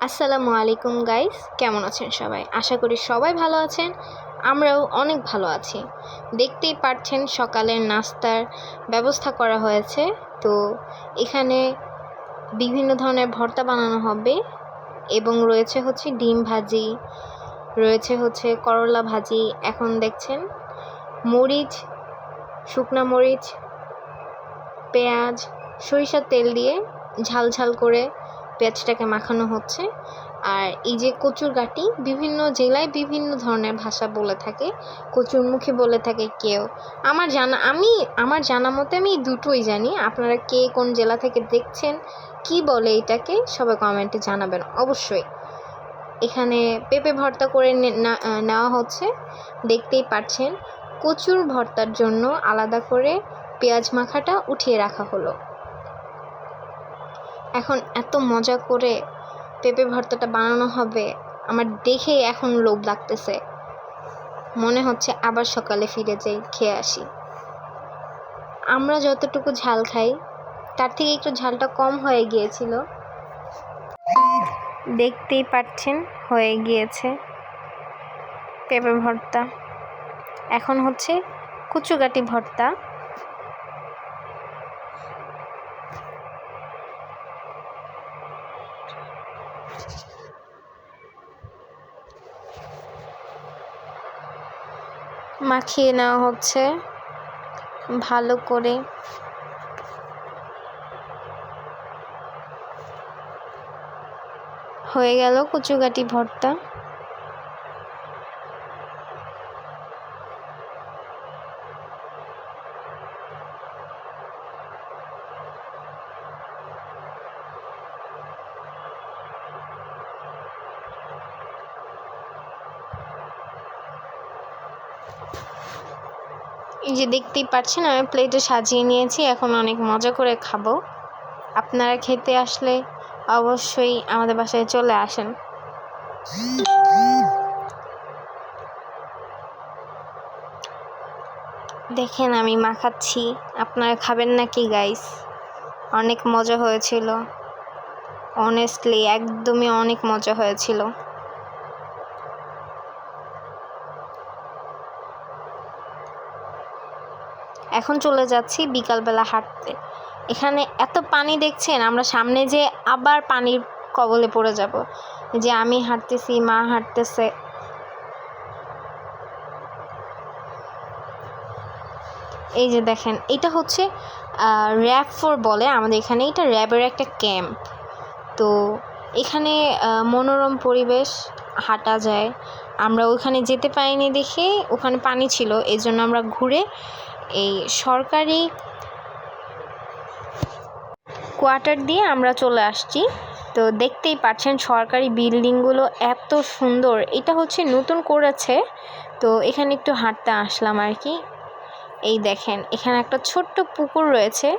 আসসালামু আলাইকুম গাইস, কেমন আছেন সবাই? আশা করি সবাই ভালো আছেন। আমরাও অনেক ভালো আছি। দেখতেই পাচ্ছেন সকালের নাস্তার ব্যবস্থা করা হয়েছে। তো এখানে বিভিন্ন ধরনের ভর্তা বানানো হবে এবং রয়েছে হচ্ছে ডিম ভাজি, রয়েছে হচ্ছে করলা ভাজি। এখন দেখছেন মরিচ, শুকনা মরিচ, পেঁয়াজ, সরিষার তেল দিয়ে ঝাল ঝাল করে পেঁয়াজটাকে মাখানো হচ্ছে। আর এই যে কচুরগাটি, বিভিন্ন জেলায় বিভিন্ন ধরনের ভাষা বলে থাকে। কচুরমুখী বলে থাকে কেউ। আমার জানা মতে আমি দুটোই জানি। আপনারা কে কোন জেলা থেকে দেখছেন, কি বলে এটাকে, সবাই কমেন্টে জানাবেন অবশ্যই। এখানে পেঁপে ভর্তা করে নেওয়া হচ্ছে। দেখতেই পাচ্ছেন কচুর ভর্তার জন্য আলাদা করে পেঁয়াজ মাখাটা উঠিয়ে রাখা হলো। এখন এত মজা করে পেঁপে ভর্তাটা বানানো হবে, আমার দেখেই এখন লোভ লাগতেছে। মনে হচ্ছে আবার সকালে ফিরে যাই, খেয়ে আসি। আমরা যতটুকু ঝাল খাই তার থেকে একটু ঝালটা কম হয়ে গিয়েছিল। দেখতেই পাচ্ছেন হয়ে গিয়েছে পেঁপে ভর্তা। এখন হচ্ছে কচুগাটি ভর্তা। মাখিয়ে নেওয়া হচ্ছে ভালো করে। হয়ে গেল কচুগাটি ভর্তা। এই যে দেখতেই পাচ্ছেন আমি প্লেটে সাজিয়ে নিয়েছি। এখন অনেক মজা করে খাবো। আপনারা খেতে আসলে অবশ্যই আমাদের বাসায় চলে আসেন। দেখেন আমি মাখাচ্ছি, আপনারা খাবেন নাকি গাইস? অনেক মজা হয়েছিল, অনেস্টলি একদমই অনেক মজা হয়েছিল। এখন চলে যাচ্ছি বিকালবেলা হাঁটতে। এখানে এত পানি দেখছেন, আমরা সামনে যে আবার পানির কবলে পড়ে যাব। যে আমি হাঁটতেছি, মা হাঁটতেছে। এই যে দেখেন, এটা হচ্ছে র্যাব 4 বলে আমাদের এখানে। এটা র্যাবের একটা ক্যাম্প। তো এখানে মনোরম পরিবেশ, হাঁটা যায়। আমরা ওখানে যেতে পারিনি দেখে, ওখানে পানি ছিল, এই জন্য আমরা ঘুরে এই সরকারি কোয়ার্টার দিয়ে আমরা চলে আসছি। তো দেখতেই পাচ্ছেন সরকারি বিল্ডিংগুলো এত সুন্দর। এটা হচ্ছে নতুন করেছে, তো এখানে একটু হাঁটতে আসলাম আর কি। এই দেখেন এখানে একটা ছোট্ট পুকুর রয়েছে।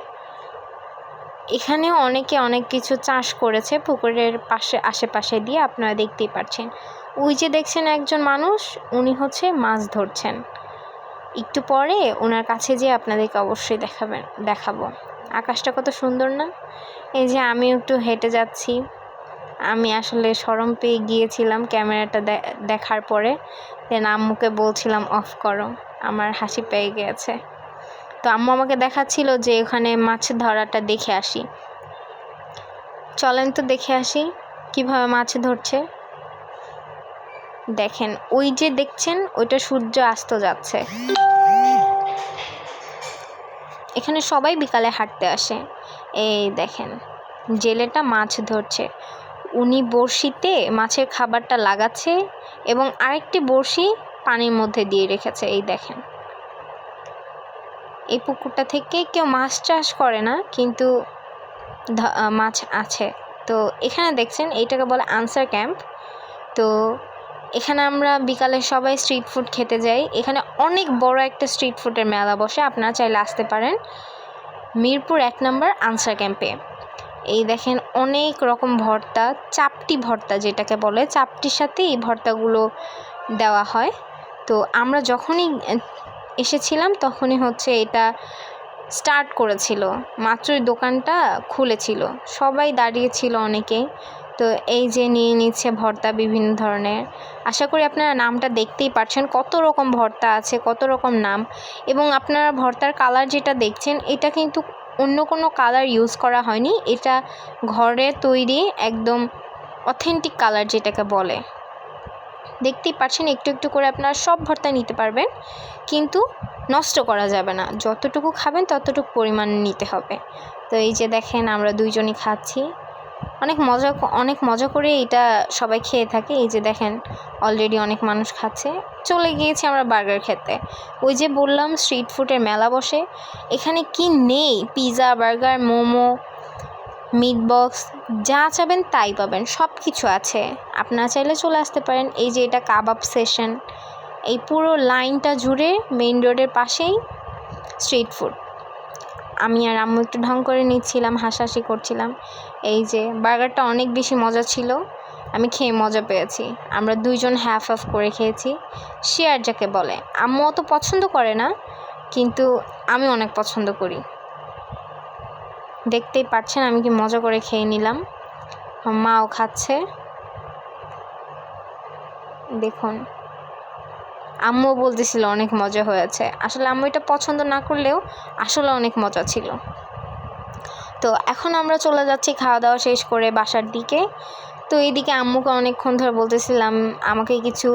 এখানেও অনেকে অনেক কিছু চাষ করেছে পুকুরের পাশে, আশেপাশে দিয়ে আপনারা দেখতেই পাচ্ছেন। ওই যে দেখছেন একজন মানুষ, উনি হচ্ছে মাছ ধরছেন। একটু পরে ওনার কাছে যেয়ে আপনাদেরকে অবশ্যই দেখাবো। আকাশটা কত সুন্দর না? এই যে আমি একটু হেঁটে যাচ্ছি। আমি আসলে শরম পেয়ে গিয়েছিলাম ক্যামেরাটা দেখার পরে। দেন আম্মুকে বলছিলাম অফ করো, আমার হাসি পেয়ে গিয়েছে। তো আম্মু আমাকে দেখাচ্ছিল যে ওখানে মাছ ধরাটা দেখে আসি। চলেন তো দেখে আসি কিভাবে মাছ ধরছে। দেখেন ওই যে দেখছেন, ওইটা সূর্য অস্ত যাচ্ছে। এখানে সবাই বিকালে হাঁটতে আসে। এই দেখেন জেলেটা মাছ ধরছে। উনি বড়শিতে মাছের খাবারটা লাগাচ্ছে এবং আরেকটি বড়শি পানির মধ্যে দিয়ে রেখেছে। এই দেখেন, এই পুকুরটা থেকে কেউ মাছ চাষ করে না, কিন্তু মাছ আছে। তো এখানে দেখছেন এইটাকে বলে আনসার ক্যাম্প। তো এখানে আমরা বিকালে সবাই স্ট্রিট ফুড খেতে যাই। এখানে অনেক বড় একটা স্ট্রিট ফুডের মেলা বসে, আপনারা চাইলে আসতে পারেন মিরপুর 1 নম্বর আনসার ক্যাম্পে। এই দেখেন অনেক রকম ভর্তা, চাপটি ভর্তা যেটাকে বলে, চাপটির সাথে এই ভর্তাগুলো দেওয়া হয়। তো আমরা যখনই এসেছিলাম তখনই হচ্ছে এটা স্টার্ট করেছিল, মাত্রই দোকানটা খুলেছিল, সবাই দাঁড়িয়েছিল অনেকেই। তো এই যে নিয়ে নিচ্ছে ভর্তা বিভিন্ন ধরনের। আশা করি আপনারা নামটা দেখতেই পাচ্ছেন, কত রকম ভর্তা আছে, কত রকম নাম। এবং আপনারা ভর্তার কালার যেটা দেখছেন, এটা কিন্তু অন্য কোনো কালার ইউজ করা হয়নি, এটা ঘরে তৈরি একদম অথেন্টিক কালার যেটাকে বলে। দেখতেই পাচ্ছেন একটু একটু করে আপনারা সব ভর্তা নিতে পারবেন, কিন্তু নষ্ট করা যাবে না, যতটুকু খাবেন ততটুকু পরিমাণ নিতে হবে। তো এই যে দেখেন আমরা দুইজনই খাচ্ছি, অনেক মজা করে এটা সবাই খেয়ে থাকে। এই যে দেখেন অলরেডি অনেক মানুষ খাচ্ছে। চলে গিয়েছি আমরা বার্গার খেতে। ওই যে বললাম স্ট্রিট ফুডের মেলা বসে, এখানে কি নেই, pizza, burger, momo, meat box, যা চাবেন তাই পাবেন, সব কিছু আছে। আপনারা চাইলে চলে আসতে পারেন। এই যে এটা কাবাব সেশন, এই পুরো লাইনটা জুড়ে মেইন রোডের পাশেই স্ট্রিট ফুড। আমি আর আম্মু একটু ঢং করে নিচ্ছিলাম, হাসাহাসি করছিলাম। এই যে বার্গারটা অনেক বেশি মজা ছিল, আমি খেয়ে মজা পেয়েছি। আমরা দুইজন হাফ হাফ করে খেয়েছি, শেয়ার যাকে বলে। আম্মু অত পছন্দ করে না, কিন্তু আমি অনেক পছন্দ করি। দেখতেই পাচ্ছেন আমি কি মজা করে খেয়ে নিলাম, মাও খাচ্ছে। দেখুন আম্মু বলতেছিল অনেক মজা হয়েছে। আসলে আম্মু এটা পছন্দ না করলেও আসলে অনেক মজা ছিল। তো এখন আমরা চলে যাচ্ছি খাওয়া দাওয়া শেষ করে বাসার দিকে। তো এইদিকে আম্মুকে অনেকক্ষণ ধরে বলতেছিলাম আমাকে কিছু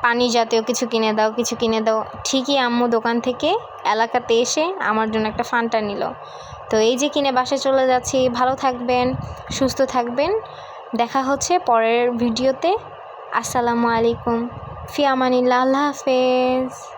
পানি জাতীয় কিছু কিনে দাও, কিছু কিনে দাও। ঠিকই আম্মু দোকান থেকে এলাকাতে এসে আমার জন্য একটা ফান্টা নিল। তো এই যে কিনে বাসায় চলে যাচ্ছি। ভালো থাকবেন, সুস্থ থাকবেন, দেখা হচ্ছে পরের ভিডিওতে। আসসালামু আলাইকুম, ফি আমানিল্লাহ, আল্লাহ হাফেজ।